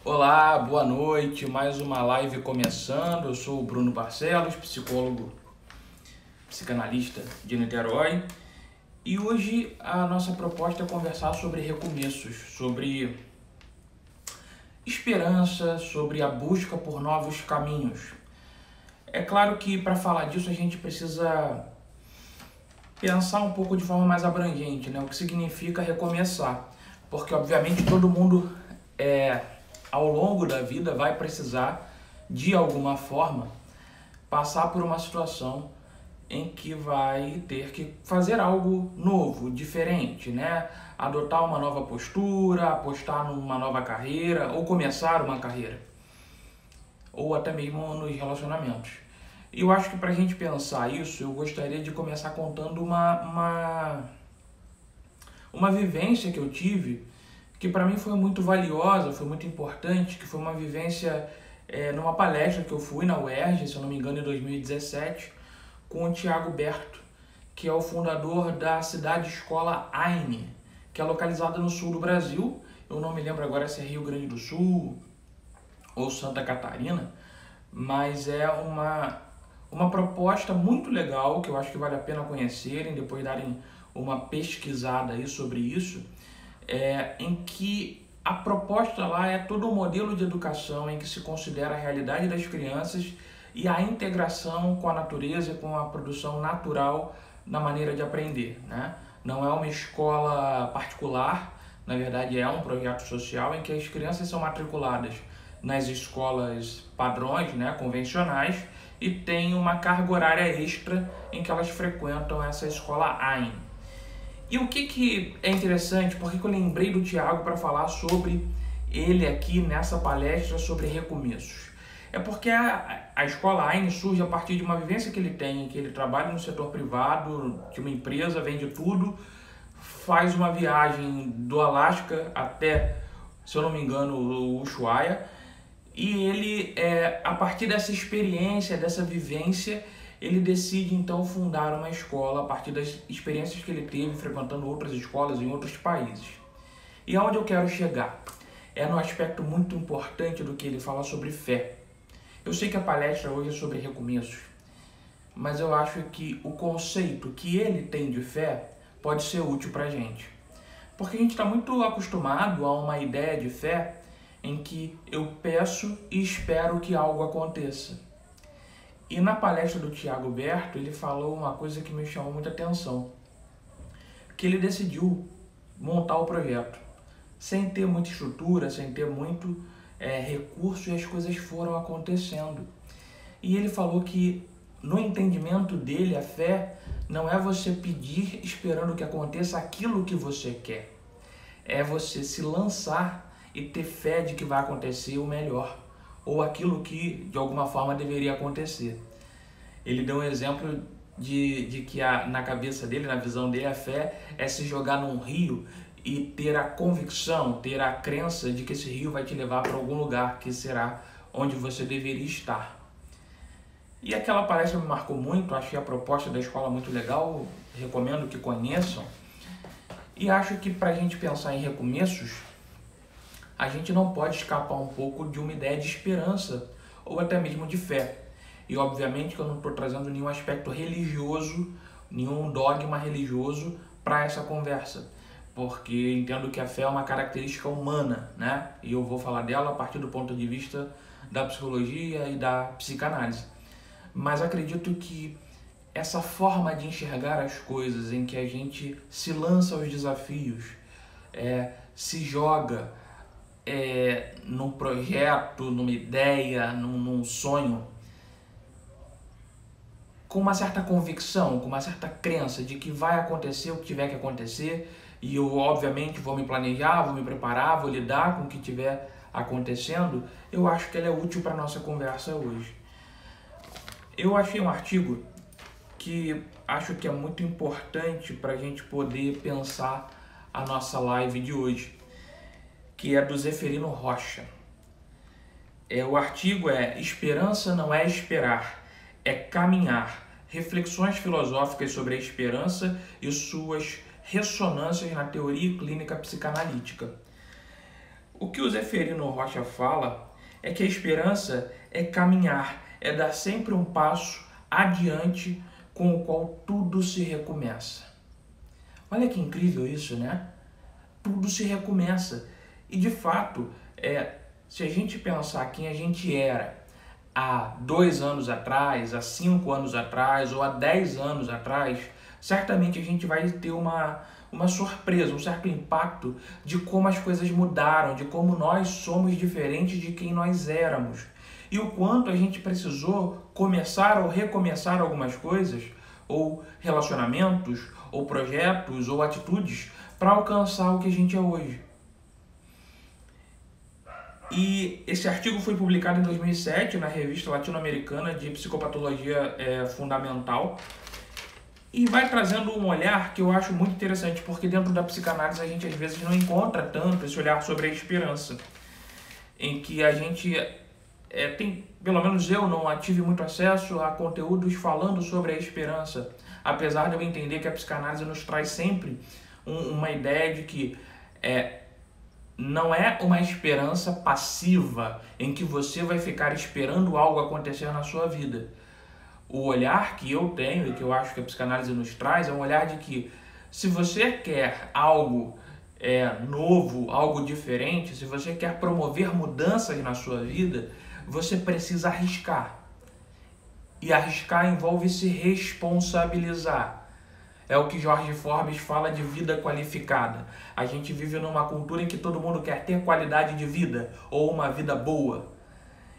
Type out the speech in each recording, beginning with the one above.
Olá, boa noite. Mais uma live começando. Eu sou o Bruno Barcelos, psicólogo, psicanalista de Niterói. E hoje a nossa proposta é conversar sobre recomeços, sobre esperança, sobre a busca por novos caminhos. É claro que para falar disso a gente precisa pensar um pouco de forma mais abrangente, né? O que significa recomeçar. Porque obviamente todo mundo ao longo da vida vai precisar, de alguma forma, passar por uma situação em que vai ter que fazer algo novo, diferente, né? Adotar uma nova postura, apostar numa nova carreira ou começar uma carreira, ou até mesmo nos relacionamentos. E eu acho que para a gente pensar isso, eu gostaria de começar contando uma vivência que eu tive, que para mim foi muito valiosa, foi muito importante, que foi uma vivência numa palestra que eu fui na UERJ, se eu não me engano, em 2017, com o Tiago Berto, que é o fundador da cidade escola AINE, que é localizada no sul do Brasil. Eu não me lembro agora se é Rio Grande do Sul ou Santa Catarina, mas é uma proposta muito legal, que eu acho que vale a pena conhecerem, depois darem uma pesquisada aí sobre isso, em que a proposta lá é todo um modelo de educação em que se considera a realidade das crianças e a integração com a natureza e com a produção natural na maneira de aprender, né? Não é uma escola particular, na verdade é um projeto social em que as crianças são matriculadas nas escolas padrões, né, convencionais, e tem uma carga horária extra em que elas frequentam essa escola AIN. E o que é interessante, porque eu lembrei do Tiago para falar sobre ele aqui nessa palestra sobre recomeços. É porque a escola AIN surge a partir de uma vivência que ele tem, que ele trabalha no setor privado, de uma empresa, vende tudo, faz uma viagem do Alasca até, se eu não me engano, o Ushuaia, e ele, a partir dessa experiência, dessa vivência, ele decide então fundar uma escola a partir das experiências que ele teve frequentando outras escolas em outros países. E aonde eu quero chegar? É no aspecto muito importante do que ele fala sobre fé. Eu sei que a palestra hoje é sobre recomeços, mas eu acho que o conceito que ele tem de fé pode ser útil para a gente. Porque a gente está muito acostumado a uma ideia de fé em que eu peço e espero que algo aconteça. E na palestra do Tiago Berto, ele falou uma coisa que me chamou muita atenção, que ele decidiu montar o projeto, sem ter muita estrutura, sem ter muito recurso, e as coisas foram acontecendo. E ele falou que, no entendimento dele, a fé não é você pedir esperando que aconteça aquilo que você quer, é você se lançar e ter fé de que vai acontecer o melhor, ou aquilo que de alguma forma deveria acontecer. Ele deu um exemplo de que na cabeça dele, na visão dele, a fé é se jogar num rio e ter a convicção, ter a crença de que esse rio vai te levar para algum lugar que será onde você deveria estar. E aquela palestra me marcou muito, achei a proposta da escola muito legal, recomendo que conheçam. E acho que para a gente pensar em recomeços, a gente não pode escapar um pouco de uma ideia de esperança ou até mesmo de fé. E obviamente que eu não estou trazendo nenhum aspecto religioso, nenhum dogma religioso para essa conversa, porque entendo que a fé é uma característica humana, né? E eu vou falar dela a partir do ponto de vista da psicologia e da psicanálise. Mas acredito que essa forma de enxergar as coisas, em que a gente se lança aos desafios, se joga num projeto, numa ideia, num sonho, com uma certa convicção, com uma certa crença de que vai acontecer o que tiver que acontecer, e eu obviamente vou me planejar, vou me preparar, vou lidar com o que tiver acontecendo, eu acho que ela é útil para a nossa conversa hoje. Eu achei um artigo que acho que é muito importante para a gente poder pensar a nossa live de hoje, que é do Zeferino Rocha. O artigo é Esperança não é esperar, é caminhar. Reflexões filosóficas sobre a esperança e suas ressonâncias na teoria clínica psicanalítica. O que o Zeferino Rocha fala é que a esperança é caminhar, é dar sempre um passo adiante com o qual tudo se recomeça. Olha que incrível isso, né? Tudo se recomeça. E de fato, se a gente pensar quem a gente era há 2 anos atrás, há 5 anos atrás ou há 10 anos atrás, certamente a gente vai ter uma surpresa, um certo impacto de como as coisas mudaram, de como nós somos diferentes de quem nós éramos. E o quanto a gente precisou começar ou recomeçar algumas coisas, ou relacionamentos, ou projetos, ou atitudes, para alcançar o que a gente é hoje. E esse artigo foi publicado em 2007 na Revista Latino-Americana de Psicopatologia Fundamental e vai trazendo um olhar que eu acho muito interessante, porque dentro da psicanálise a gente às vezes não encontra tanto esse olhar sobre a esperança, em que a gente tem, pelo menos eu não tive muito acesso a conteúdos falando sobre a esperança, apesar de eu entender que a psicanálise nos traz sempre uma ideia de que não é uma esperança passiva em que você vai ficar esperando algo acontecer na sua vida. O olhar que eu tenho e que eu acho que a psicanálise nos traz é um olhar de que se você quer algo novo, algo diferente, se você quer promover mudanças na sua vida, você precisa arriscar. E arriscar envolve se responsabilizar. É o que Jorge Forbes fala de vida qualificada. A gente vive numa cultura em que todo mundo quer ter qualidade de vida ou uma vida boa.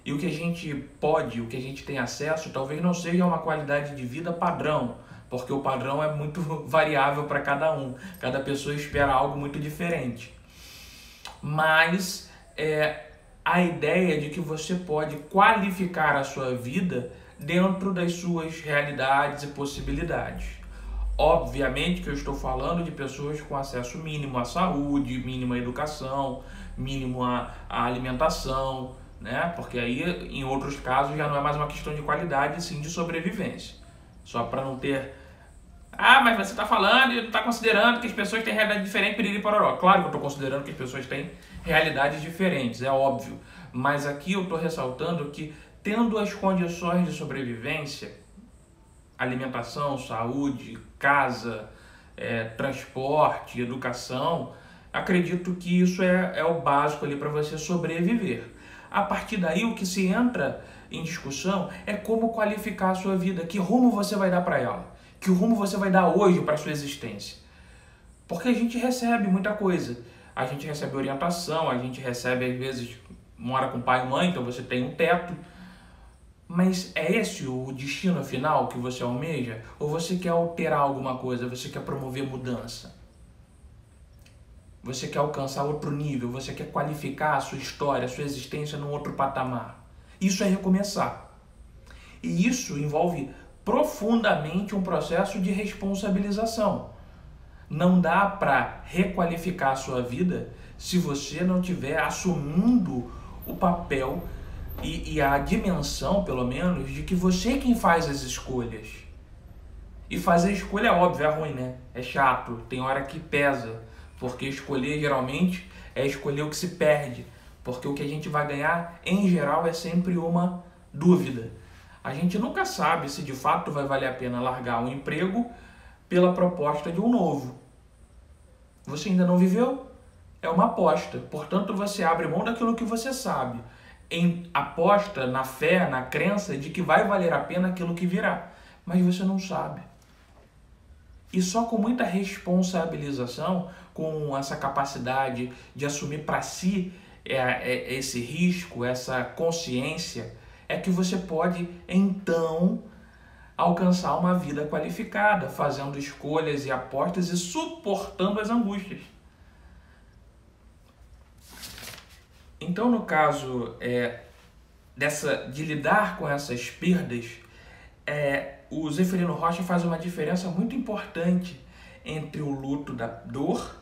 E o que a gente pode, o que a gente tem acesso, talvez não seja uma qualidade de vida padrão, porque o padrão é muito variável para cada um. Cada pessoa espera algo muito diferente. Mas a ideia de que você pode qualificar a sua vida dentro das suas realidades e possibilidades. Obviamente que eu estou falando de pessoas com acesso mínimo à saúde, mínimo à educação, mínimo à alimentação, né? Porque aí, em outros casos, já não é mais uma questão de qualidade, sim de sobrevivência. Só para não ter... mas você está falando e não está considerando que as pessoas têm realidade diferente, piriri pororó. Claro que eu estou considerando que as pessoas têm realidades diferentes, é óbvio. Mas aqui eu estou ressaltando que, tendo as condições de sobrevivência, alimentação, saúde, casa, transporte, educação, acredito que isso é o básico ali para você sobreviver. A partir daí, o que se entra em discussão é como qualificar a sua vida, que rumo você vai dar para ela, que rumo você vai dar hoje para a sua existência. Porque a gente recebe muita coisa, a gente recebe orientação, a gente recebe, às vezes, mora com pai e mãe, então você tem um teto. Mas é esse o destino final que você almeja? Ou você quer alterar alguma coisa? Você quer promover mudança? Você quer alcançar outro nível? Você quer qualificar a sua história, a sua existência num outro patamar? Isso é recomeçar. E isso envolve profundamente um processo de responsabilização. Não dá para requalificar a sua vida se você não estiver assumindo o papel e a dimensão, pelo menos, de que você é quem faz as escolhas. E fazer escolha é óbvio, é ruim, né? É chato, tem hora que pesa, porque escolher geralmente é escolher o que se perde, porque o que a gente vai ganhar, em geral, é sempre uma dúvida. A gente nunca sabe se de fato vai valer a pena largar um emprego pela proposta de um novo. Você ainda não viveu? É uma aposta, portanto você abre mão daquilo que você sabe, aposta na fé, na crença de que vai valer a pena aquilo que virá, mas você não sabe. E só com muita responsabilização, com essa capacidade de assumir para si esse risco, essa consciência, é que você pode então alcançar uma vida qualificada, fazendo escolhas e apostas e suportando as angústias. Então, no caso de lidar com essas perdas, o Zeferino Rocha faz uma diferença muito importante entre o luto da dor,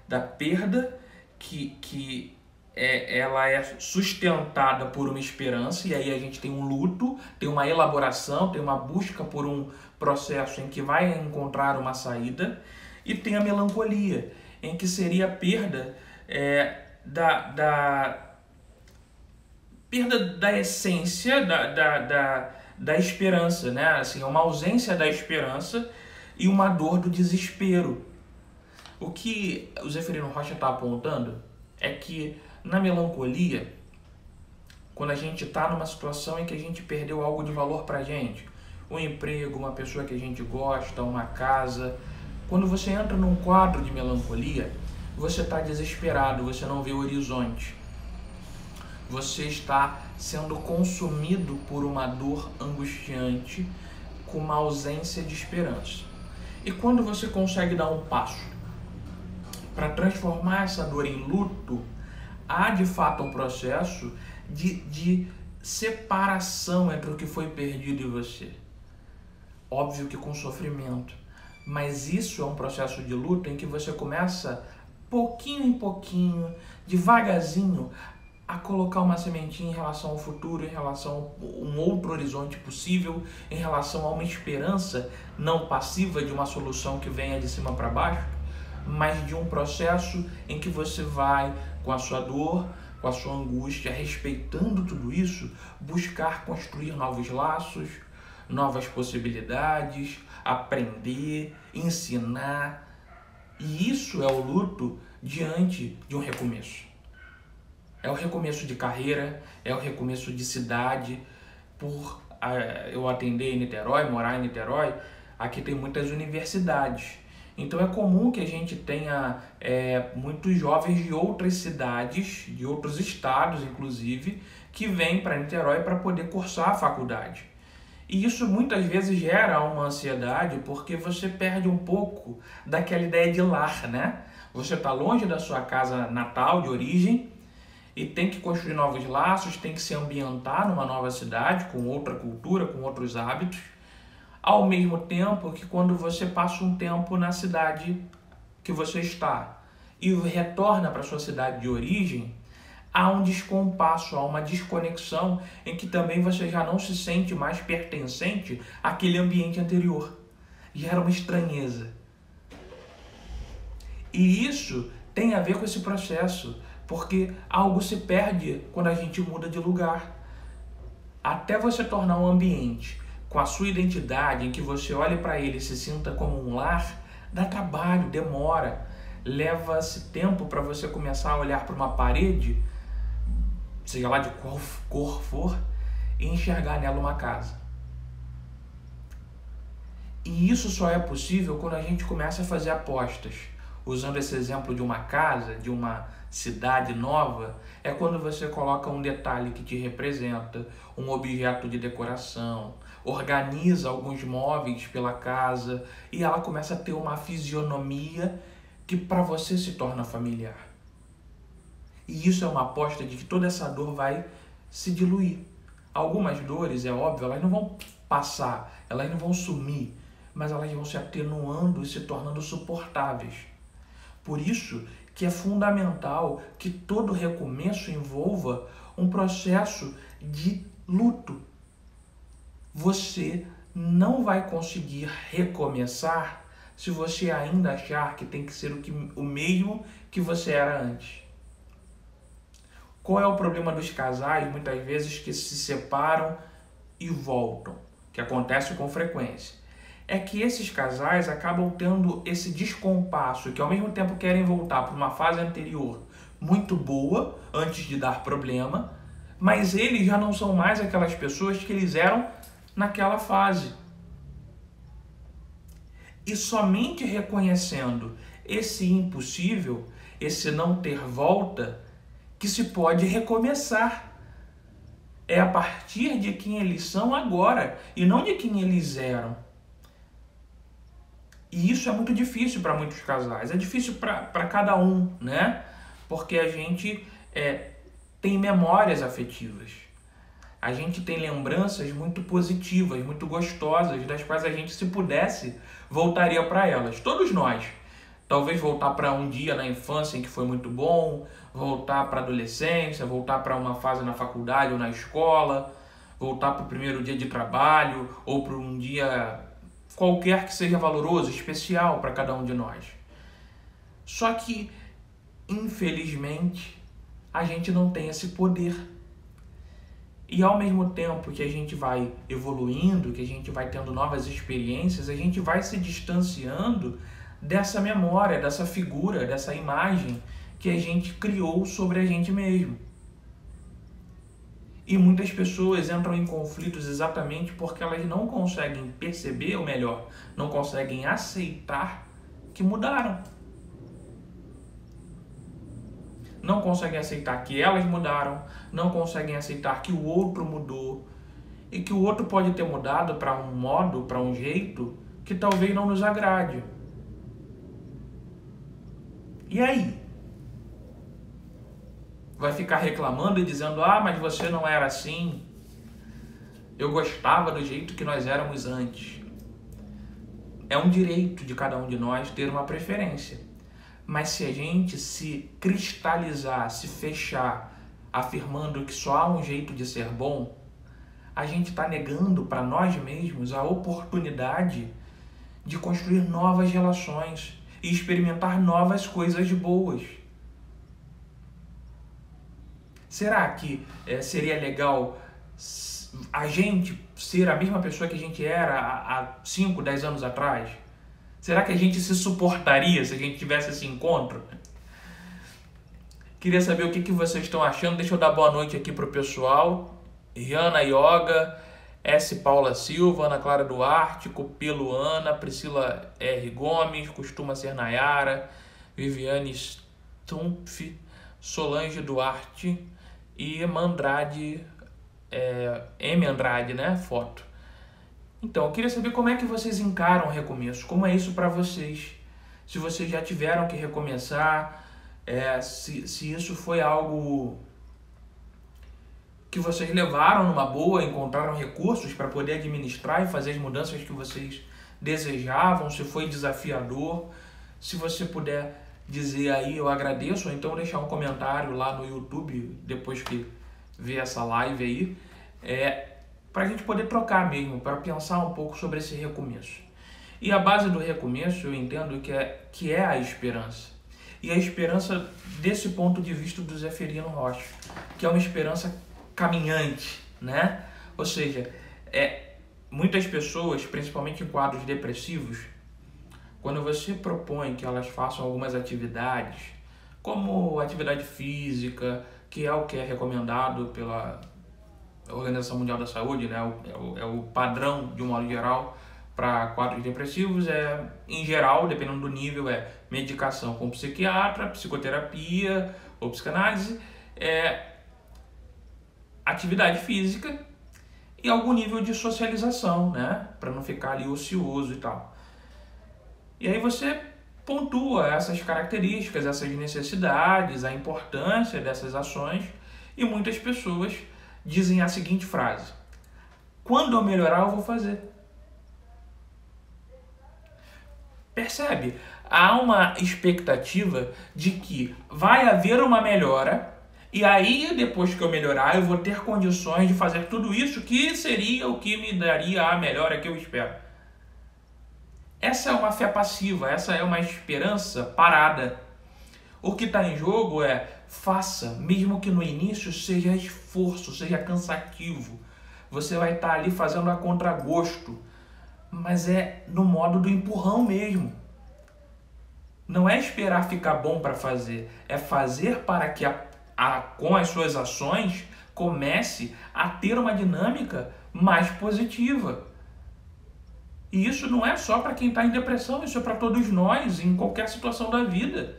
da perda, que ela é sustentada por uma esperança, e aí a gente tem um luto, tem uma elaboração, tem uma busca por um processo em que vai encontrar uma saída, e tem a melancolia, em que seria a perda da perda da essência da esperança, né? Assim, uma ausência da esperança e uma dor do desespero. O que o Zeferino Rocha está apontando é que na melancolia, quando a gente está numa situação em que a gente perdeu algo de valor para a gente, um emprego, uma pessoa que a gente gosta, uma casa, quando você entra num quadro de melancolia, você está desesperado, você não vê o horizonte. Você está sendo consumido por uma dor angustiante, com uma ausência de esperança. E quando você consegue dar um passo para transformar essa dor em luto, há de fato um processo de separação entre o que foi perdido e você. Óbvio que com sofrimento, mas isso é um processo de luto em que você começa, pouquinho em pouquinho, devagarzinho, a colocar uma sementinha em relação ao futuro, em relação a um outro horizonte possível, em relação a uma esperança não passiva de uma solução que venha de cima para baixo, mas de um processo em que você vai, com a sua dor, com a sua angústia, respeitando tudo isso, buscar construir novos laços, novas possibilidades, aprender, ensinar. E isso é o luto diante de um recomeço. É o recomeço de carreira, é o recomeço de cidade. Por eu atender em Niterói, morar em Niterói, aqui tem muitas universidades. Então é comum que a gente tenha muitos jovens de outras cidades, de outros estados inclusive, que vêm para Niterói para poder cursar a faculdade. E isso muitas vezes gera uma ansiedade porque você perde um pouco daquela ideia de lar, né? Você está longe da sua casa natal, de origem, e tem que construir novos laços, tem que se ambientar numa nova cidade, com outra cultura, com outros hábitos, ao mesmo tempo que quando você passa um tempo na cidade que você está e retorna para a sua cidade de origem, há um descompasso, há uma desconexão em que também você já não se sente mais pertencente àquele ambiente anterior. Gera uma estranheza. E isso tem a ver com esse processo, porque algo se perde quando a gente muda de lugar. Até você tornar um ambiente com a sua identidade, em que você olhe para ele e se sinta como um lar, dá trabalho, demora. Leva-se tempo para você começar a olhar para uma parede, seja lá de qual cor for, e enxergar nela uma casa. E isso só é possível quando a gente começa a fazer apostas. Usando esse exemplo de uma casa, de uma cidade nova, é quando você coloca um detalhe que te representa, um objeto de decoração, organiza alguns móveis pela casa e ela começa a ter uma fisionomia que para você se torna familiar. E isso é uma aposta de que toda essa dor vai se diluir. Algumas dores, é óbvio, elas não vão passar, elas não vão sumir, mas elas vão se atenuando e se tornando suportáveis. Por isso que é fundamental que todo recomeço envolva um processo de luto. Você não vai conseguir recomeçar se você ainda achar que tem que ser o mesmo que você era antes. Qual é o problema dos casais, muitas vezes, que se separam e voltam, que acontece com frequência? É que esses casais acabam tendo esse descompasso, que ao mesmo tempo querem voltar para uma fase anterior muito boa, antes de dar problema, mas eles já não são mais aquelas pessoas que eles eram naquela fase. E somente reconhecendo esse impossível, esse não ter volta, que se pode recomeçar. É a partir de quem eles são agora e não de quem eles eram. E isso é muito difícil para muitos casais, é difícil para cada um, né? Porque a gente tem memórias afetivas, a gente tem lembranças muito positivas, muito gostosas, das quais a gente, se pudesse, voltaria para elas. Todos nós. Talvez voltar para um dia na infância em que foi muito bom, voltar para a adolescência, voltar para uma fase na faculdade ou na escola, voltar para o primeiro dia de trabalho ou para um dia qualquer que seja valoroso, especial para cada um de nós. Só que, infelizmente, a gente não tem esse poder. E ao mesmo tempo que a gente vai evoluindo, que a gente vai tendo novas experiências, a gente vai se distanciando dessa memória, dessa figura, dessa imagem que a gente criou sobre a gente mesmo. E muitas pessoas entram em conflitos exatamente porque elas não conseguem perceber, ou melhor, não conseguem aceitar que mudaram. Não conseguem aceitar que elas mudaram, não conseguem aceitar que o outro mudou e que o outro pode ter mudado para um modo, para um jeito que talvez não nos agrade. E aí? Vai ficar reclamando e dizendo: ah, mas você não era assim, eu gostava do jeito que nós éramos antes. É um direito de cada um de nós ter uma preferência. Mas se a gente se cristalizar, se fechar, afirmando que só há um jeito de ser bom, a gente está negando para nós mesmos a oportunidade de construir novas relações e experimentar novas coisas boas. Será que seria legal a gente ser a mesma pessoa que a gente era há 5, 10 anos atrás? Será que a gente se suportaria se a gente tivesse esse encontro? Queria saber o que vocês estão achando. Deixa eu dar boa noite aqui pro pessoal. Rihanna Yoga, S. Paula Silva, Ana Clara Duarte, Copelo Ana, Priscila R. Gomes, Costuma Ser Nayara, Viviane Stumpf, Solange Duarte e Mandrade, M. Andrade, né? Foto. Então, eu queria saber como é que vocês encaram o recomeço, como é isso para vocês, se vocês já tiveram que recomeçar, se isso foi algo que vocês levaram numa boa, encontraram recursos para poder administrar e fazer as mudanças que vocês desejavam, se foi desafiador. Se você puder dizer aí, eu agradeço, ou então deixar um comentário lá no YouTube, depois que ver essa live aí, para a gente poder trocar mesmo, para pensar um pouco sobre esse recomeço. E a base do recomeço, eu entendo que é a esperança. E a esperança desse ponto de vista do Zeferino Rocha, que é uma esperança caminhante, né? Ou seja, muitas pessoas, principalmente em quadros depressivos, quando você propõe que elas façam algumas atividades, como atividade física, que é o que é recomendado pela Organização Mundial da Saúde, né? É o padrão, de um modo geral, para quadros depressivos, em geral, dependendo do nível, medicação com psiquiatra, psicoterapia ou psicanálise, atividade física e algum nível de socialização, né? Para não ficar ali ocioso e tal. E aí você pontua essas características, essas necessidades, a importância dessas ações, e muitas pessoas dizem a seguinte frase: quando eu melhorar, eu vou fazer. Percebe? Há uma expectativa de que vai haver uma melhora, e aí, depois que eu melhorar, eu vou ter condições de fazer tudo isso que seria o que me daria a melhora que eu espero. Essa é uma fé passiva, essa é uma esperança parada. O que está em jogo faça, mesmo que no início seja esforço, seja cansativo. Você vai estar ali fazendo a contragosto, mas é no modo do empurrão mesmo. Não é esperar ficar bom para fazer, é fazer para que com as suas ações comece a ter uma dinâmica mais positiva. E isso não é só para quem está em depressão, isso é para todos nós, em qualquer situação da vida.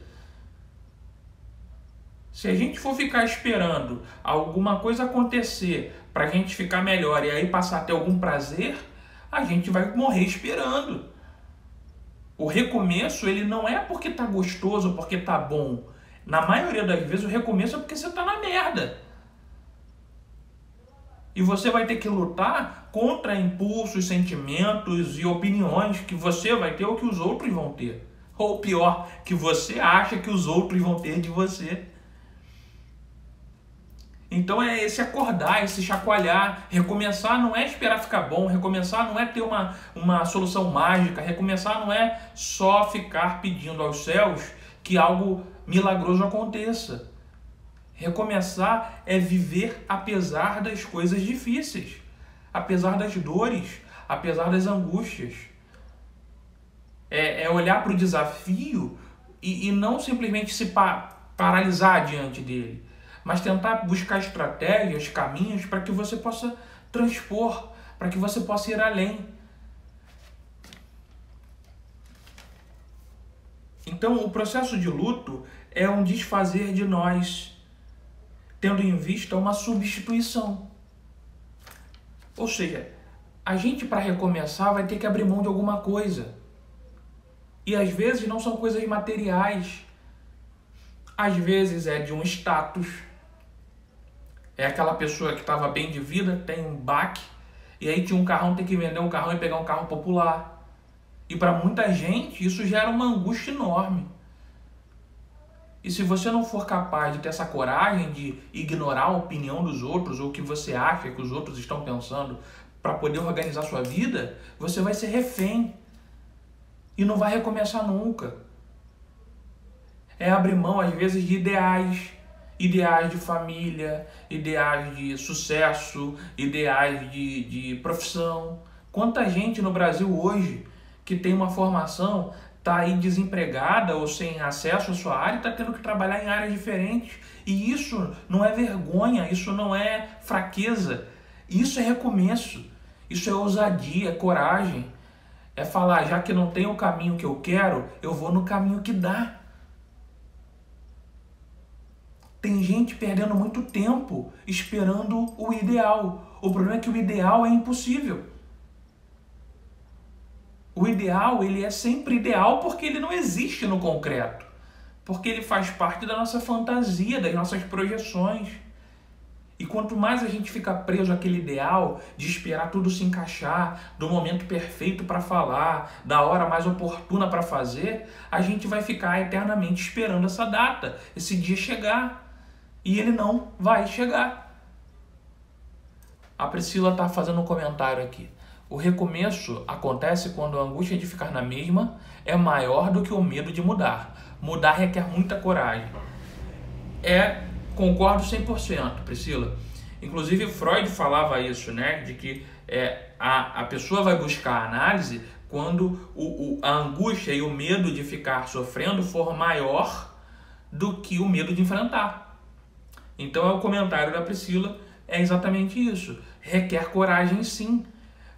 Se a gente for ficar esperando alguma coisa acontecer para a gente ficar melhor e aí passar a ter algum prazer, a gente vai morrer esperando. O recomeço, ele não é porque tá gostoso, porque tá bom. Na maioria das vezes, o recomeço é porque você tá na merda. E você vai ter que lutar contra impulsos, sentimentos e opiniões que você vai ter ou que os outros vão ter. Ou pior, que você acha que os outros vão ter de você. Então é esse acordar, esse chacoalhar. Recomeçar não é esperar ficar bom, recomeçar não é ter uma solução mágica, recomeçar não é só ficar pedindo aos céus que algo milagroso aconteça. Recomeçar é viver apesar das coisas difíceis, apesar das dores, apesar das angústias. É olhar para o desafio e não simplesmente se paralisar diante dele, mas tentar buscar estratégias, caminhos para que você possa transpor, para que você possa ir além. Então, o processo de luto é um desfazer de nós, tendo em vista uma substituição. Ou seja, a gente, para recomeçar, vai ter que abrir mão de alguma coisa. E às vezes não são coisas materiais. Às vezes é de um status. É aquela pessoa que estava bem de vida, tem um baque, e aí tinha um carrão, tem que vender um carrão e pegar um carro popular. E para muita gente isso gera uma angústia enorme. E se você não for capaz de ter essa coragem de ignorar a opinião dos outros ou o que você acha que os outros estão pensando para poder organizar sua vida, você vai ser refém e não vai recomeçar nunca. É abrir mão, às vezes, de ideais de família, ideais de sucesso, ideais de profissão. Quanta gente no Brasil hoje que tem uma formação está aí desempregada ou sem acesso à sua área e está tendo que trabalhar em áreas diferentes. E isso não é vergonha, isso não é fraqueza, isso é recomeço, isso é ousadia, é coragem. É falar, já que não tem o caminho que eu quero, eu vou no caminho que dá. Tem gente perdendo muito tempo esperando o ideal. O problema é que o ideal é impossível. O ideal, ele é sempre ideal porque ele não existe no concreto. Porque ele faz parte da nossa fantasia, das nossas projeções. E quanto mais a gente fica preso àquele ideal de esperar tudo se encaixar, do momento perfeito para falar, da hora mais oportuna para fazer, a gente vai ficar eternamente esperando essa data, esse dia chegar. E ele não vai chegar. A Priscila está fazendo um comentário aqui. O recomeço acontece quando a angústia de ficar na mesma é maior do que o medo de mudar. Mudar requer muita coragem. Concordo 100%, Priscila. Inclusive, Freud falava isso, né? De que a pessoa vai buscar a análise quando a angústia e o medo de ficar sofrendo for maior do que o medo de enfrentar. Então, o comentário da Priscila é exatamente isso. Requer coragem, sim.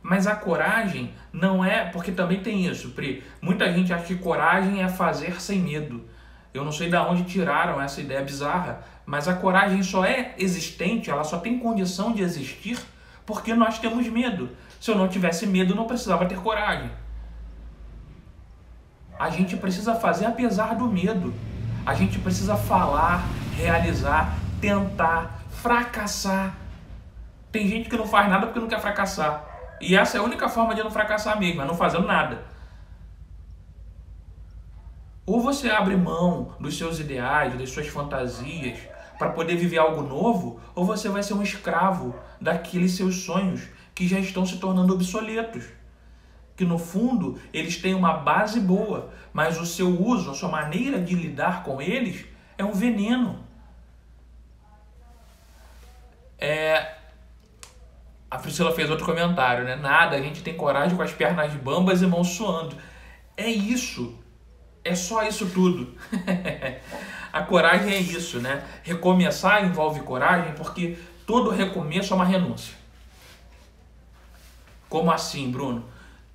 Mas a coragem não é... Porque também tem isso, Pri. Muita gente acha que coragem é fazer sem medo. Eu não sei de onde tiraram essa ideia bizarra, mas a coragem só é existente, ela só tem condição de existir porque nós temos medo. Se eu não tivesse medo, eu não precisava ter coragem. A gente precisa fazer apesar do medo. A gente precisa falar, realizar, tentar, fracassar. Tem gente que não faz nada porque não quer fracassar. E essa é a única forma de não fracassar mesmo, é não fazendo nada. Ou você abre mão dos seus ideais, das suas fantasias, para poder viver algo novo, ou você vai ser um escravo daqueles seus sonhos que já estão se tornando obsoletos. Que no fundo, eles têm uma base boa, mas o seu uso, a sua maneira de lidar com eles é um veneno. A Priscila fez outro comentário, né? Nada, a gente tem coragem com as pernas bambas e mãos suando. É isso. É só isso tudo. A coragem é isso, né? Recomeçar envolve coragem porque todo recomeço é uma renúncia. Como assim, Bruno?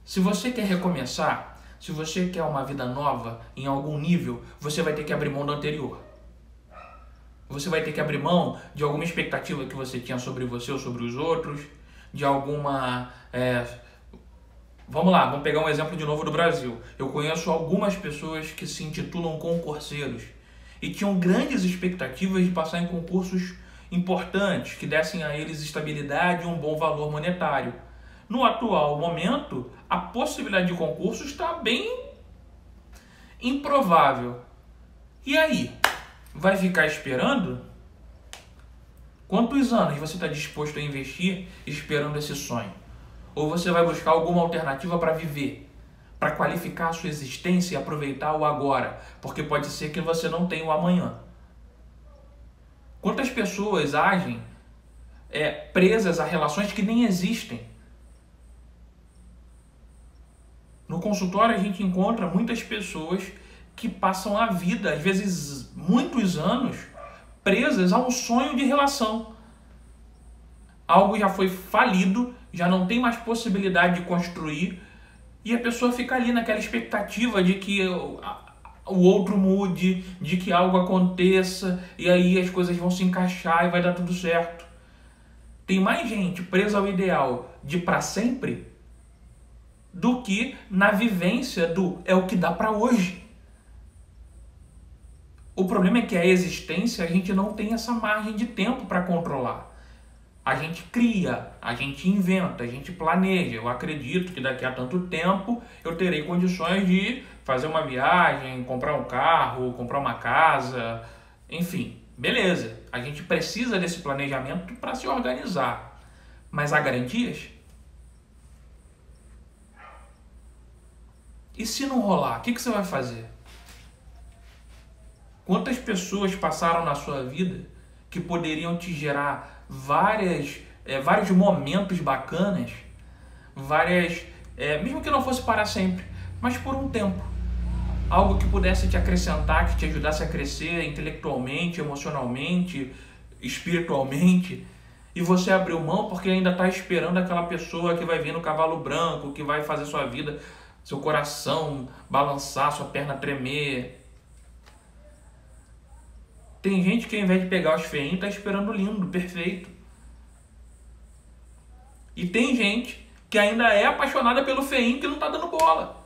Se você quer recomeçar, se você quer uma vida nova em algum nível, você vai ter que abrir mão do anterior. Você vai ter que abrir mão de alguma expectativa que você tinha sobre você ou sobre os outros, de alguma... Vamos lá, vamos pegar um exemplo de novo do Brasil. Eu conheço algumas pessoas que se intitulam concurseiros e tinham grandes expectativas de passar em concursos importantes, que dessem a eles estabilidade e um bom valor monetário. No atual momento, a possibilidade de concurso está bem improvável. E aí? Vai ficar esperando? Quantos anos você está disposto a investir esperando esse sonho? Ou você vai buscar alguma alternativa para viver, para qualificar a sua existência e aproveitar o agora, porque pode ser que você não tenha o amanhã. Quantas pessoas agem presas a relações que nem existem? No consultório a gente encontra muitas pessoas que passam a vida, às vezes muitos anos, presas a um sonho de relação. Algo já foi falido, já não tem mais possibilidade de construir, e a pessoa fica ali naquela expectativa de que o outro mude, de que algo aconteça, e aí as coisas vão se encaixar e vai dar tudo certo. Tem mais gente presa ao ideal de para sempre do que na vivência do é o que dá para hoje. O problema é que a existência a gente não tem essa margem de tempo para controlar. A gente cria, a gente inventa, a gente planeja. Eu acredito que daqui a tanto tempo eu terei condições de fazer uma viagem, comprar um carro, comprar uma casa, enfim, beleza. A gente precisa desse planejamento para se organizar. Mas há garantias? E se não rolar, o que você vai fazer? Quantas pessoas passaram na sua vida que poderiam te gerar vários momentos bacanas, mesmo que não fosse para sempre, mas por um tempo. Algo que pudesse te acrescentar, que te ajudasse a crescer intelectualmente, emocionalmente, espiritualmente, e você abriu mão porque ainda está esperando aquela pessoa que vai vir no cavalo branco, que vai fazer sua vida, seu coração balançar, sua perna tremer. Tem gente que ao invés de pegar os feinhos está esperando o lindo, perfeito. E tem gente que ainda é apaixonada pelo feinho que não está dando bola.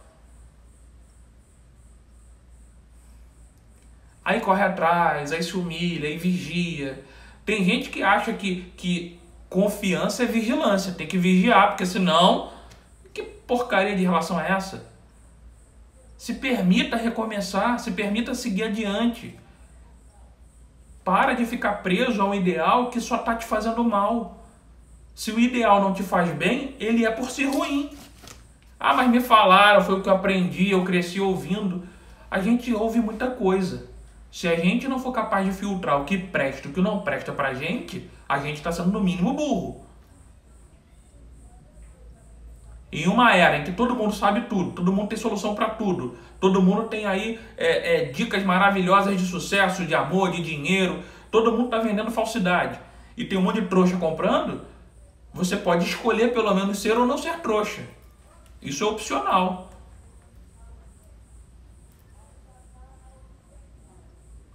Aí corre atrás, aí se humilha, aí vigia. Tem gente que acha que confiança é vigilância, tem que vigiar, porque senão, que porcaria de relação é essa? Se permita recomeçar, se permita seguir adiante. Para de ficar preso a um ideal que só está te fazendo mal. Se o ideal não te faz bem, ele é por si ruim. Ah, mas me falaram, foi o que eu aprendi, eu cresci ouvindo. A gente ouve muita coisa. Se a gente não for capaz de filtrar o que presta e o que não presta pra gente, a gente está sendo no mínimo burro. Em uma era em que todo mundo sabe tudo, todo mundo tem solução para tudo, todo mundo tem aí dicas maravilhosas de sucesso, de amor, de dinheiro, todo mundo está vendendo falsidade e tem um monte de trouxa comprando, você pode escolher pelo menos ser ou não ser trouxa. Isso é opcional.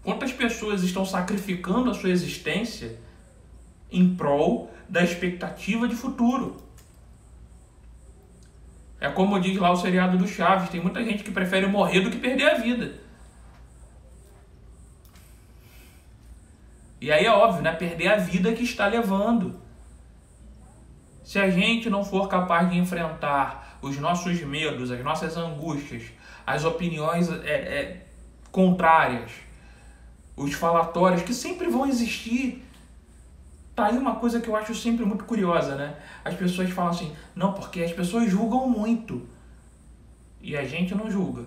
Quantas pessoas estão sacrificando a sua existência em prol da expectativa de futuro? É como diz lá o seriado do Chaves, tem muita gente que prefere morrer do que perder a vida. E aí é óbvio, né? Perder a vida que está levando. Se a gente não for capaz de enfrentar os nossos medos, as nossas angústias, as opiniões contrárias, os falatórios que sempre vão existir. Tá aí uma coisa que eu acho sempre muito curiosa, né? As pessoas falam assim, não, porque as pessoas julgam muito. E a gente não julga.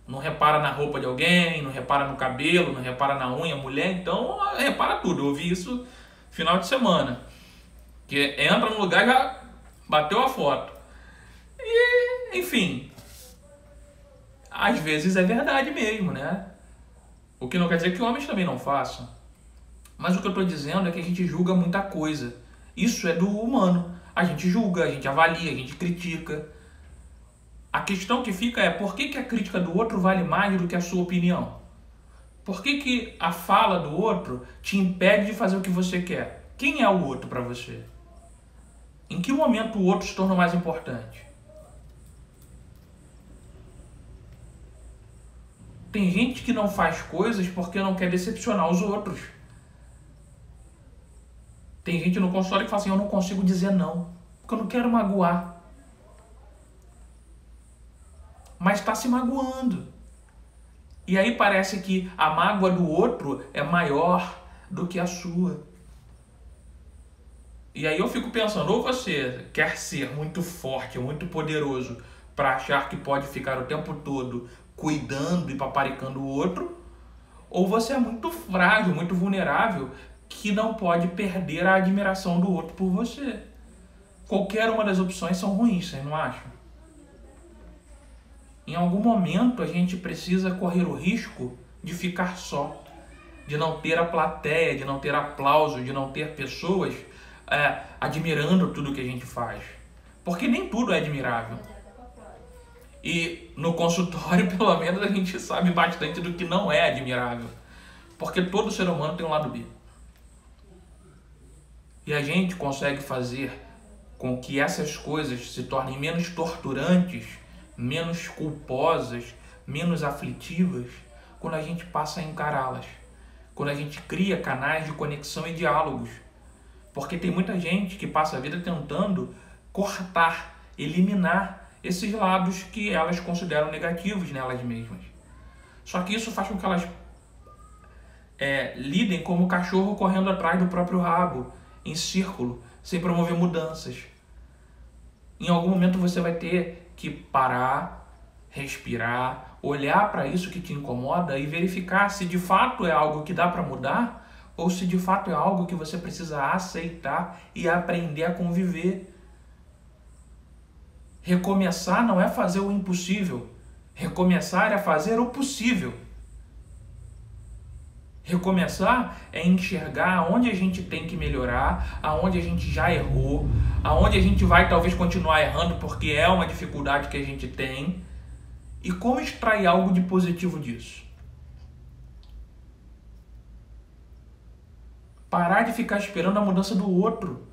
Não repara na roupa de alguém, não repara no cabelo, não repara na unha, mulher, então repara tudo. Eu ouvi isso final de semana. Que entra no lugar e já bateu a foto. E, enfim, às vezes é verdade mesmo, né? O que não quer dizer que homens também não façam. Mas o que eu estou dizendo é que a gente julga muita coisa. Isso é do humano. A gente julga, a gente avalia, a gente critica. A questão que fica é por que a crítica do outro vale mais do que a sua opinião? Por que a fala do outro te impede de fazer o que você quer? Quem é o outro para você? Em que momento o outro se torna mais importante? Tem gente que não faz coisas porque não quer decepcionar os outros. Tem gente no consultório que fala assim, eu não consigo dizer não, porque eu não quero magoar. Mas está se magoando. E aí parece que a mágoa do outro é maior do que a sua. E aí eu fico pensando, ou você quer ser muito forte, muito poderoso, para achar que pode ficar o tempo todo cuidando e paparicando o outro, ou você é muito frágil, muito vulnerável, que não pode perder a admiração do outro por você. Qualquer uma das opções são ruins, vocês não acham? Em algum momento a gente precisa correr o risco de ficar só, de não ter a plateia, de não ter aplauso, de não ter pessoas admirando tudo que a gente faz. Porque nem tudo é admirável. E no consultório, pelo menos, a gente sabe bastante do que não é admirável. Porque todo ser humano tem um lado B. E a gente consegue fazer com que essas coisas se tornem menos torturantes, menos culposas, menos aflitivas, quando a gente passa a encará-las. Quando a gente cria canais de conexão e diálogos. Porque tem muita gente que passa a vida tentando cortar, eliminar esses lados que elas consideram negativos nelas mesmas. Só que isso faz com que elas lidem como o cachorro correndo atrás do próprio rabo, em círculo, sem promover mudanças. Em algum momento você vai ter que parar, respirar, olhar para isso que te incomoda e verificar se de fato é algo que dá para mudar ou se de fato é algo que você precisa aceitar e aprender a conviver. Recomeçar não é fazer o impossível. Recomeçar é fazer o possível. Recomeçar é enxergar aonde a gente tem que melhorar, aonde a gente já errou, aonde a gente vai talvez continuar errando porque é uma dificuldade que a gente tem, e como extrair algo de positivo disso. Parar de ficar esperando a mudança do outro.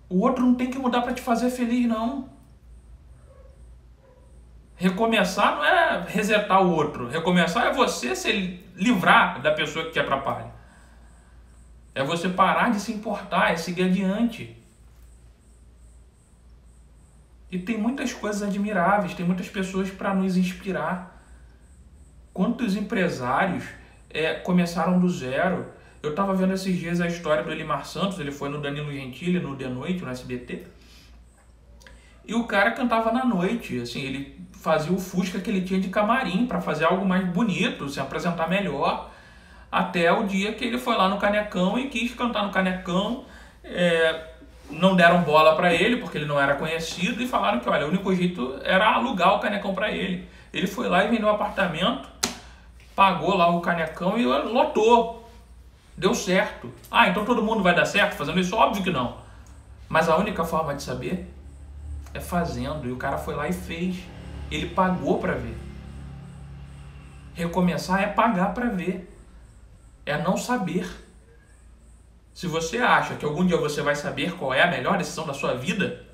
O outro não tem que mudar para te fazer feliz, não. Recomeçar não é resetar o outro. Recomeçar é você se livrar da pessoa que te atrapalha. É você parar de se importar, é seguir adiante. E tem muitas coisas admiráveis, tem muitas pessoas para nos inspirar. Quantos empresários começaram do zero? Eu estava vendo esses dias a história do Elimar Santos, ele foi no Danilo Gentili, no De Noite, no SBT. E o cara cantava na noite, assim, ele fazia o Fusca que ele tinha de camarim para fazer algo mais bonito, se apresentar melhor, até o dia que ele foi lá no Canecão e quis cantar no Canecão. Não deram bola para ele porque ele não era conhecido e falaram que, olha, o único jeito era alugar o Canecão para ele. Ele foi lá e vendeu um apartamento, pagou lá o Canecão e lotou. Deu certo. Ah, então todo mundo vai dar certo fazendo isso? Óbvio que não. Mas a única forma de saber é fazendo. E o cara foi lá e fez. Ele pagou para ver. Recomeçar é pagar para ver. É não saber. Se você acha que algum dia você vai saber qual é a melhor decisão da sua vida,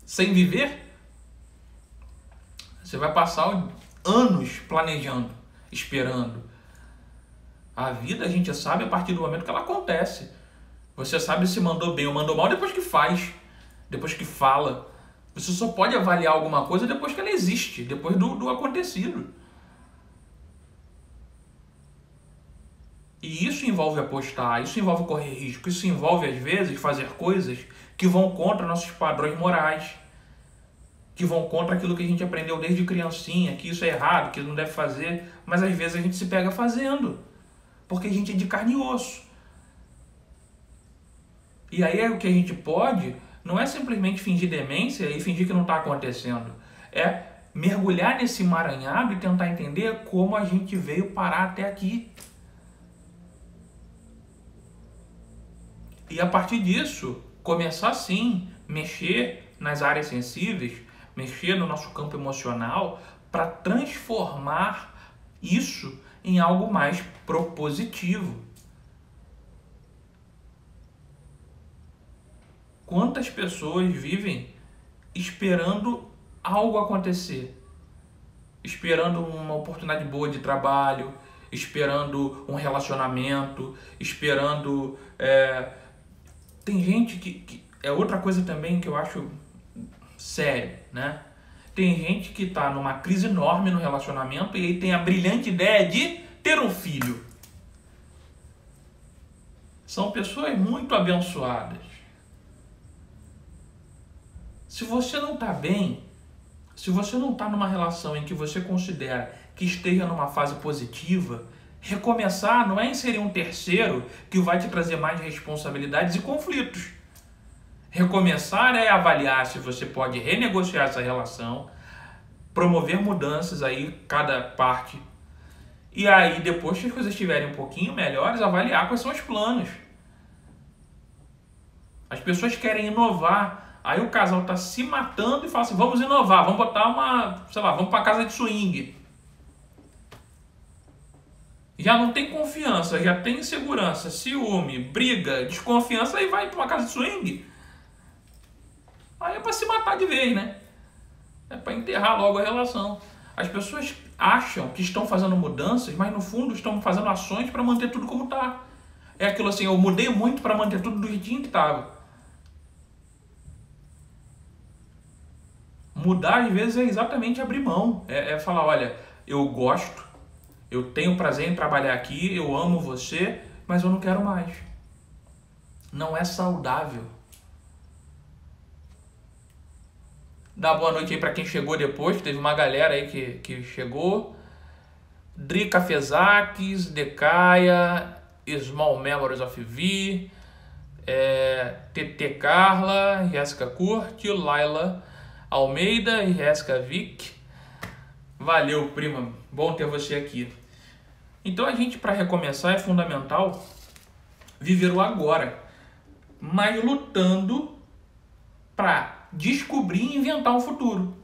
sem viver, você vai passar anos planejando, esperando. A vida a gente sabe a partir do momento que ela acontece. Você sabe se mandou bem ou mandou mal depois que faz, depois que fala. Você só pode avaliar alguma coisa depois que ela existe, depois do acontecido. E isso envolve apostar, isso envolve correr risco, isso envolve, às vezes, fazer coisas que vão contra nossos padrões morais, que vão contra aquilo que a gente aprendeu desde criancinha, que isso é errado, que não deve fazer, mas às vezes a gente se pega fazendo, porque a gente é de carne e osso. E aí o que a gente pode não é simplesmente fingir demência e fingir que não está acontecendo, é mergulhar nesse emaranhado e tentar entender como a gente veio parar até aqui. E a partir disso, começar sim, mexer nas áreas sensíveis, mexer no nosso campo emocional para transformar isso em algo mais propositivo. Quantas pessoas vivem esperando algo acontecer? Esperando uma oportunidade boa de trabalho, esperando um relacionamento, esperando... Tem gente que é outra coisa também que eu acho sério, né? Tem gente que está numa crise enorme no relacionamento e aí tem a brilhante ideia de ter um filho. São pessoas muito abençoadas. Se você não está bem, se você não está numa relação em que você considera que esteja numa fase positiva, Recomeçar não é inserir um terceiro que vai te trazer mais responsabilidades e conflitos. Recomeçar é avaliar se você pode renegociar essa relação, promover mudanças aí, cada parte. E aí, depois que as coisas estiverem um pouquinho melhores, avaliar quais são os planos. As pessoas querem inovar, aí o casal está se matando e fala assim, vamos inovar, vamos botar vamos para casa de swing. Já não tem confiança, já tem insegurança, ciúme, briga, desconfiança, aí vai para uma casa de swing. Aí é para se matar de vez, né? É para enterrar logo a relação. As pessoas acham que estão fazendo mudanças, mas no fundo estão fazendo ações para manter tudo como está. É aquilo assim, eu mudei muito para manter tudo do jeitinho que estava. Mudar às vezes é exatamente abrir mão. É falar, olha, eu gosto, eu tenho prazer em trabalhar aqui, eu amo você, mas eu não quero mais. Não é saudável. Dá boa noite aí para quem chegou depois, teve uma galera aí que chegou. Drica Fezakis, Decaia, Small Memories of V, TT Carla, Jéssica Curti, Laila Almeida e Jéssica Vick. Valeu, prima. Bom ter você aqui. Então a gente, para recomeçar, é fundamental viver o agora, mas lutando para descobrir e inventar um futuro.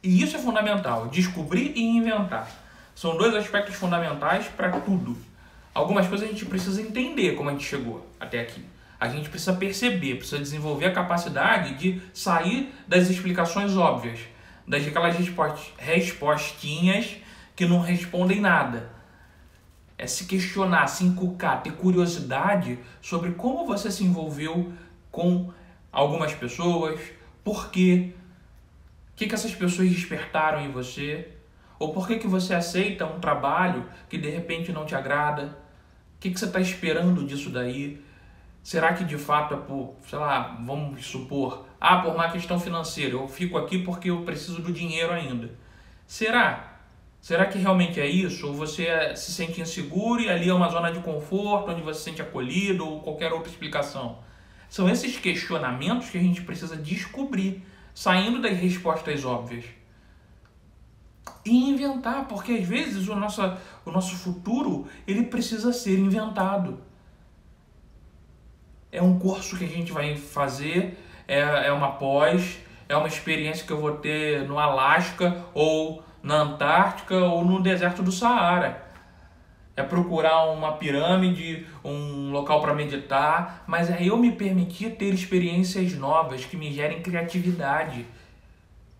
E isso é fundamental, descobrir e inventar. São dois aspectos fundamentais para tudo. Algumas coisas a gente precisa entender como a gente chegou até aqui. A gente precisa perceber, precisa desenvolver a capacidade de sair das explicações óbvias, daquelas respostinhas que não respondem nada. É se questionar, se encucar, ter curiosidade sobre como você se envolveu com algumas pessoas, por quê, o que essas pessoas despertaram em você, ou por que você aceita um trabalho que de repente não te agrada, o que você está esperando disso daí. Será que de fato é por, vamos supor, por uma questão financeira, eu fico aqui porque eu preciso do dinheiro ainda. Será? Será que realmente é isso? Ou você se sente inseguro e ali é uma zona de conforto, onde você se sente acolhido, ou qualquer outra explicação? São esses questionamentos que a gente precisa descobrir, saindo das respostas óbvias. E inventar, porque às vezes o nosso futuro ele precisa ser inventado. É um curso que a gente vai fazer, é uma pós, é uma experiência que eu vou ter no Alasca, ou na Antártica, ou no deserto do Saara. É procurar uma pirâmide, um local para meditar, mas é eu me permitir ter experiências novas que me gerem criatividade.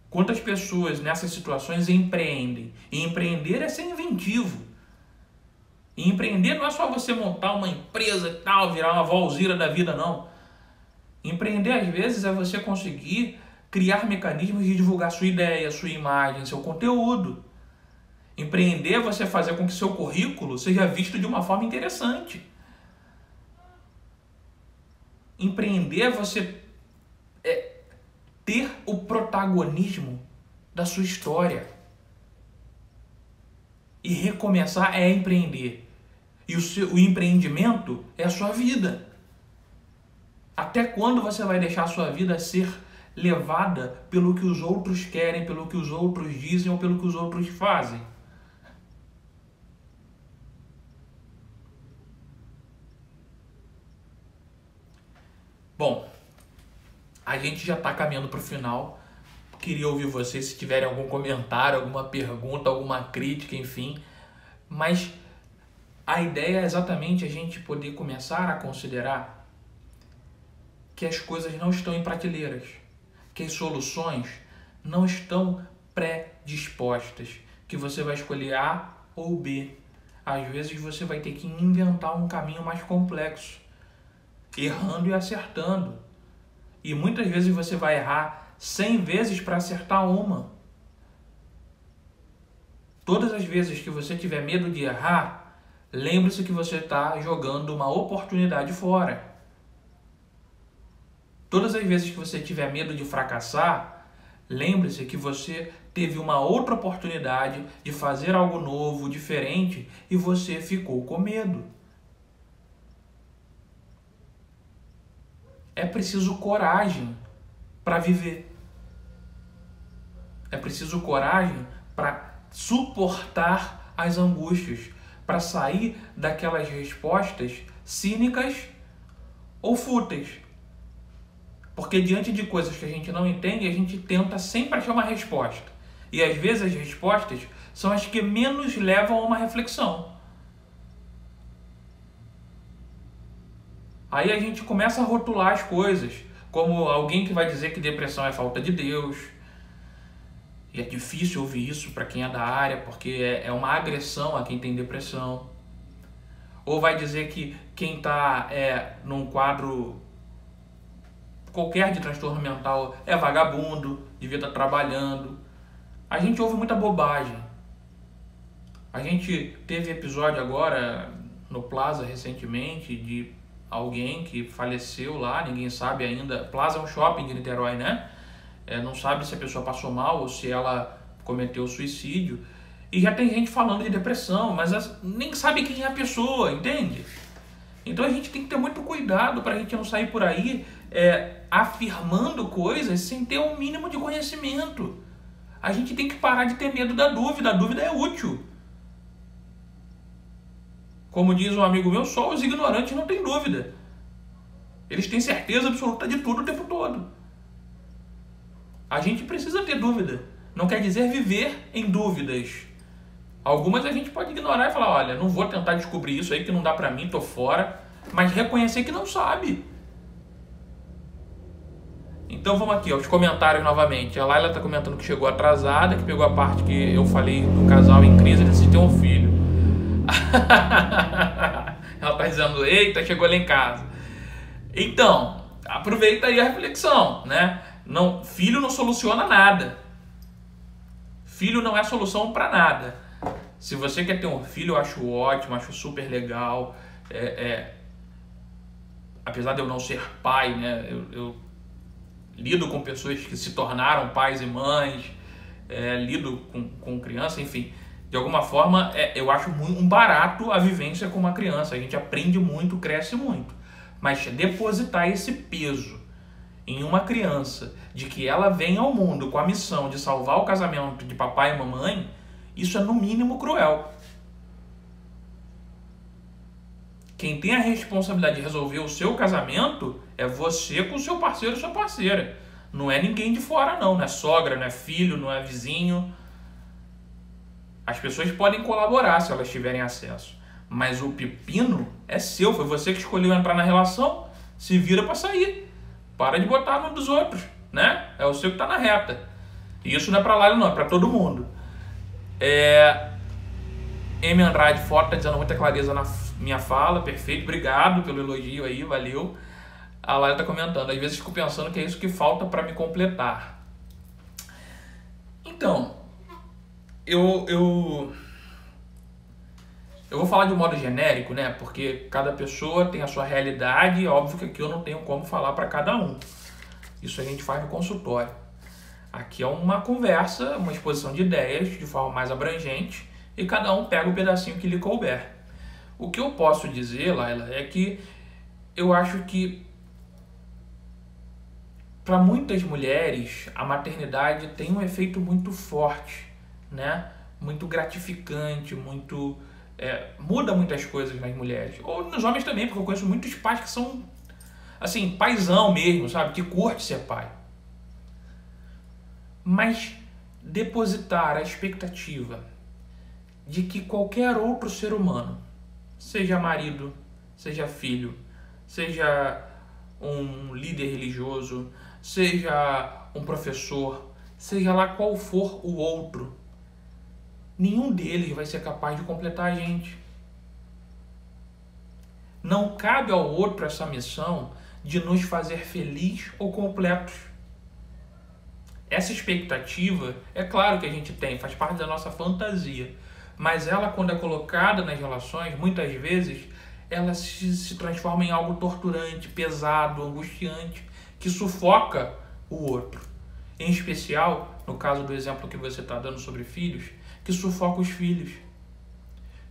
Quantas pessoas nessas situações empreendem? E empreender é ser inventivo. E empreender não é só você montar uma empresa e tal, virar uma Valzira da vida, não. Empreender, às vezes, é você conseguir criar mecanismos de divulgar sua ideia, sua imagem, seu conteúdo. Empreender é você fazer com que seu currículo seja visto de uma forma interessante. Empreender é você ter o protagonismo da sua história. E recomeçar é empreender. E o empreendimento é a sua vida. Até quando você vai deixar a sua vida ser levada pelo que os outros querem, pelo que os outros dizem ou pelo que os outros fazem? Bom, a gente já está caminhando para o final. Queria ouvir vocês se tiverem algum comentário, alguma pergunta, alguma crítica, enfim. Mas a ideia é exatamente a gente poder começar a considerar que as coisas não estão em prateleiras, que as soluções não estão pré-dispostas, que você vai escolher A ou B. Às vezes você vai ter que inventar um caminho mais complexo, errando e acertando. E muitas vezes você vai errar 100 vezes para acertar uma. Todas as vezes que você tiver medo de errar, lembre-se que você está jogando uma oportunidade fora. Todas as vezes que você tiver medo de fracassar, Lembre-se que você teve uma outra oportunidade de fazer algo novo, diferente, e você ficou com medo. É preciso coragem para viver. É preciso coragem para suportar as angústias, para sair daquelas respostas cínicas ou fúteis. Porque diante de coisas que a gente não entende, a gente tenta sempre achar uma resposta. E às vezes as respostas são as que menos levam a uma reflexão. Aí a gente começa a rotular as coisas, como alguém que vai dizer que depressão é falta de Deus. E é difícil ouvir isso para quem é da área, porque é uma agressão a quem tem depressão. Ou vai dizer que quem está num quadro qualquer de transtorno mental é vagabundo, devia estar trabalhando. A gente ouve muita bobagem. A gente teve episódio agora no Plaza recentemente de alguém que faleceu lá, ninguém sabe ainda. Plaza é um shopping de Niterói, né? Não sabe se a pessoa passou mal ou se ela cometeu suicídio. E já tem gente falando de depressão, mas nem sabe quem é a pessoa, entende? Então a gente tem que ter muito cuidado para a gente não sair por aí afirmando coisas sem ter um mínimo de conhecimento. A gente tem que parar de ter medo da dúvida. A dúvida é útil. Como diz um amigo meu, só os ignorantes não têm dúvida. Eles têm certeza absoluta de tudo o tempo todo. A gente precisa ter dúvida. Não quer dizer viver em dúvidas. Algumas a gente pode ignorar e falar, olha, não vou tentar descobrir isso aí que não dá pra mim, tô fora. Mas reconhecer que não sabe. Então vamos aqui, os comentários novamente. A Laila tá comentando que chegou atrasada, que pegou a parte que eu falei do casal em crise e decide ter um filho. Ela tá dizendo, eita, chegou lá em casa. Então, aproveita aí a reflexão, né? Não, filho não soluciona nada. Filho não é solução para nada. Se você quer ter um filho, eu acho ótimo, acho super legal. Apesar de eu não ser pai, né? Eu lido com pessoas que se tornaram pais e mães, lido com criança, enfim. De alguma forma, eu acho um barato a vivência com uma criança. A gente aprende muito, cresce muito. Mas depositar esse peso em uma criança, de que ela vem ao mundo com a missão de salvar o casamento de papai e mamãe, isso é no mínimo cruel. Quem tem a responsabilidade de resolver o seu casamento é você com o seu parceiro ou sua parceira. Não é ninguém de fora não é sogra, não é filho, não é vizinho. As pessoas podem colaborar se elas tiverem acesso. Mas o pepino é seu, foi você que escolheu entrar na relação, se vira para sair. Para de botar no dos outros, né? É o seu que tá na reta. E isso não é pra lá, não, é pra todo mundo. M. Andrade Foto tá dizendo muita clareza na minha fala, perfeito, obrigado pelo elogio aí, valeu. A Laila tá comentando, às vezes fico pensando que é isso que falta para me completar. Então, eu vou falar de um modo genérico, né? Porque cada pessoa tem a sua realidade e óbvio que aqui eu não tenho como falar para cada um. Isso a gente faz no consultório. Aqui é uma conversa, uma exposição de ideias de forma mais abrangente e cada um pega o pedacinho que lhe couber. O que eu posso dizer, Laila, é que eu acho que para muitas mulheres a maternidade tem um efeito muito forte, né? Muito gratificante, muito... muda muitas coisas nas mulheres. Ou nos homens também, porque eu conheço muitos pais que são, assim, paizão mesmo, sabe? Que curte ser pai. Mas depositar a expectativa de que qualquer outro ser humano, seja marido, seja filho, seja um líder religioso, seja um professor, seja lá qual for o outro, nenhum deles vai ser capaz de completar a gente. Não cabe ao outro essa missão de nos fazer felizes ou completos. Essa expectativa, é claro que a gente tem, faz parte da nossa fantasia, mas ela, quando é colocada nas relações, muitas vezes, ela se transforma em algo torturante, pesado, angustiante, que sufoca o outro. em especial, no caso do exemplo que você está dando sobre filhos, que sufoca os filhos.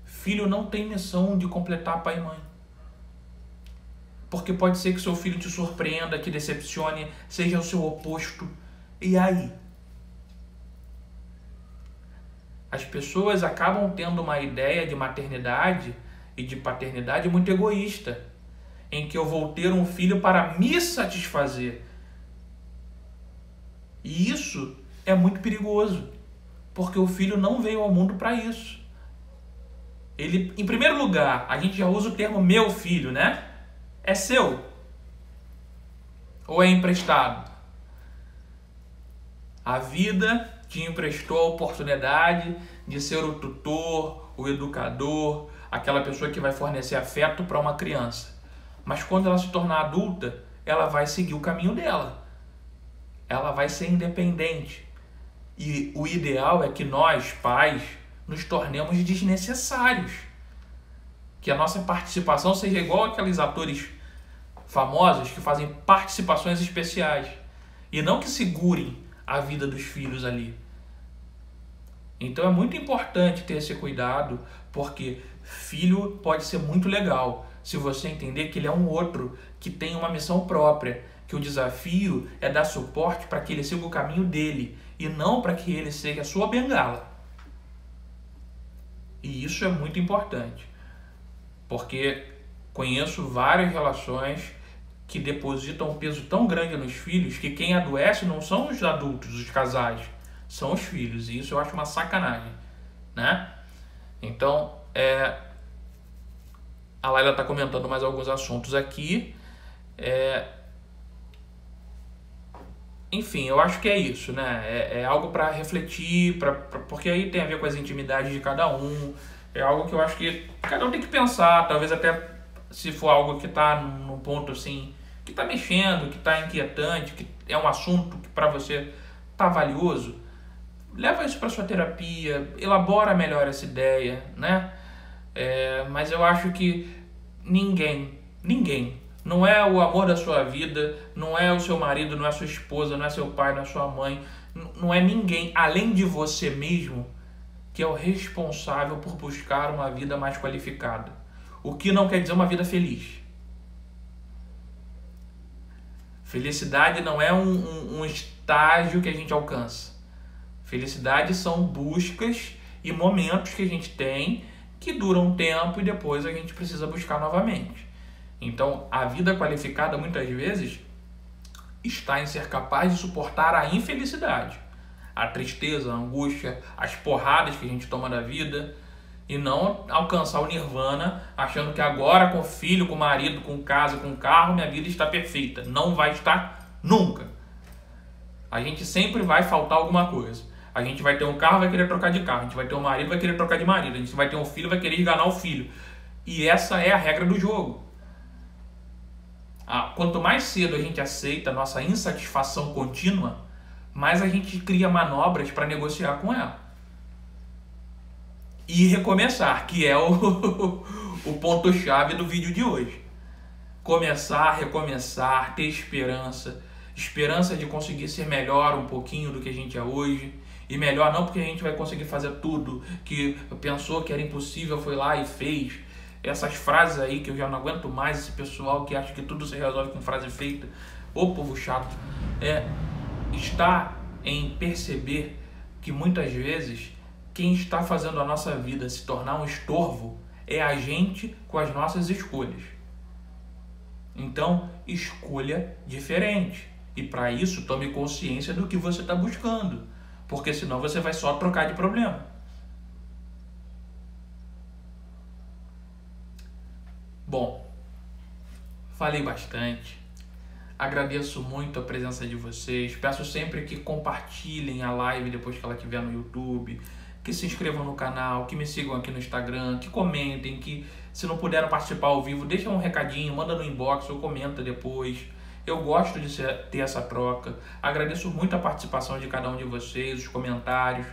Filho não tem missão de completar pai e mãe. Porque pode ser que seu filho te surpreenda, te decepcione, seja o seu oposto. E aí? As pessoas acabam tendo uma ideia de maternidade e de paternidade muito egoísta, em que eu vou ter um filho para me satisfazer. E isso é muito perigoso, porque o filho não veio ao mundo para isso. Ele, em primeiro lugar, a gente já usa o termo meu filho, né? É seu ou é emprestado? A vida te emprestou a oportunidade de ser o tutor, o educador, aquela pessoa que vai fornecer afeto para uma criança. Mas quando ela se tornar adulta, ela vai seguir o caminho dela. Ela vai ser independente. E o ideal é que nós, pais, nos tornemos desnecessários. Que a nossa participação seja igual aqueles atores famosos que fazem participações especiais. E não que segurem a vida dos filhos ali. Então é muito importante ter esse cuidado, porque filho pode ser muito legal se você entender que ele é um outro, que tem uma missão própria, que o desafio é dar suporte para que ele siga o caminho dele e não para que ele seja a sua bengala. E isso é muito importante, porque conheço várias relações que depositam um peso tão grande nos filhos que quem adoece não são os adultos, os casais, são os filhos. E isso eu acho uma sacanagem, né? Então, a Laila está comentando mais alguns assuntos aqui. Enfim, eu acho que é isso, né? É algo para refletir, porque aí tem a ver com as intimidades de cada um. É algo que eu acho que cada um tem que pensar, talvez até se for algo que está num ponto assim, que está mexendo, que está inquietante, que é um assunto que para você está valioso, leva isso para sua terapia, elabora melhor essa ideia, né? Mas eu acho que ninguém, não é o amor da sua vida, não é o seu marido, não é a sua esposa, não é seu pai, não é sua mãe, não é ninguém, além de você mesmo, que é o responsável por buscar uma vida mais qualificada. O que não quer dizer uma vida feliz. Felicidade não é um estágio que a gente alcança. Felicidade são buscas e momentos que a gente tem que duram um tempo e depois a gente precisa buscar novamente. Então, a vida qualificada, muitas vezes, está em ser capaz de suportar a infelicidade, a tristeza, a angústia, as porradas que a gente toma da vida, e não alcançar o nirvana achando que agora, com filho, com marido, com casa, com carro, minha vida está perfeita. Não vai estar nunca. A gente sempre vai faltar alguma coisa. A gente vai ter um carro, vai querer trocar de carro. A gente vai ter um marido, vai querer trocar de marido. A gente vai ter um filho, vai querer enganar o filho. E essa é a regra do jogo. Quanto mais cedo a gente aceita a nossa insatisfação contínua, mais a gente cria manobras para negociar com ela. E recomeçar, que é o ponto-chave do vídeo de hoje. Começar, recomeçar, ter esperança. Esperança de conseguir ser melhor um pouquinho do que a gente é hoje. E melhor não porque a gente vai conseguir fazer tudo que pensou que era impossível, foi lá e fez. Essas frases aí que eu já não aguento mais, esse pessoal que acha que tudo se resolve com frase feita. Ô povo chato. Está em perceber que muitas vezes quem está fazendo a nossa vida se tornar um estorvo é a gente com as nossas escolhas. Então, escolha diferente. E para isso, tome consciência do que você está buscando. Porque senão você vai só trocar de problema. Bom, falei bastante. Agradeço muito a presença de vocês. Peço sempre que compartilhem a live depois que ela estiver no YouTube, que se inscrevam no canal, que me sigam aqui no Instagram, que comentem, que se não puderam participar ao vivo, deixa um recadinho, manda no inbox ou comenta depois. Eu gosto de ter essa troca. Agradeço muito a participação de cada um de vocês, os comentários.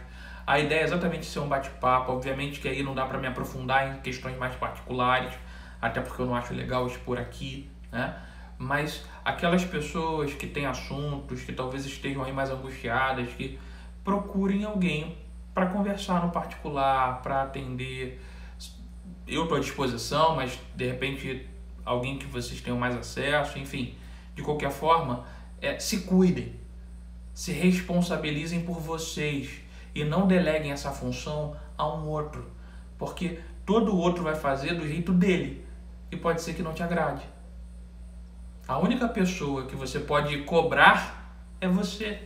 A ideia é exatamente ser um bate-papo. Obviamente que aí não dá para me aprofundar em questões mais particulares, até porque eu não acho legal expor aqui, né? Mas aquelas pessoas que têm assuntos, que talvez estejam aí mais angustiadas, que procurem alguém para conversar no particular, para atender. Eu estou à disposição, mas de repente alguém que vocês tenham mais acesso, enfim. De qualquer forma, se cuidem, se responsabilizem por vocês e não deleguem essa função a um outro, porque todo outro vai fazer do jeito dele e pode ser que não te agrade. A única pessoa que você pode cobrar é você.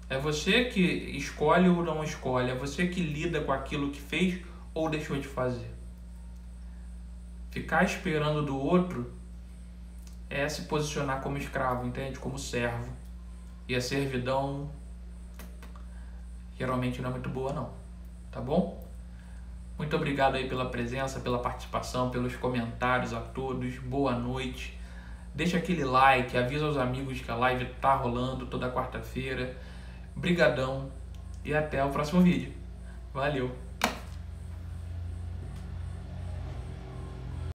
É você que escolhe ou não escolhe, é você que lida com aquilo que fez ou deixou de fazer. Ficar esperando do outro é se posicionar como escravo, entende? Como servo. E a servidão geralmente não é muito boa não, tá bom? Muito obrigado aí pela presença, pela participação, pelos comentários a todos. Boa noite. Deixa aquele like, avisa os amigos que a live tá rolando toda quarta-feira. Brigadão e até o próximo vídeo. Valeu!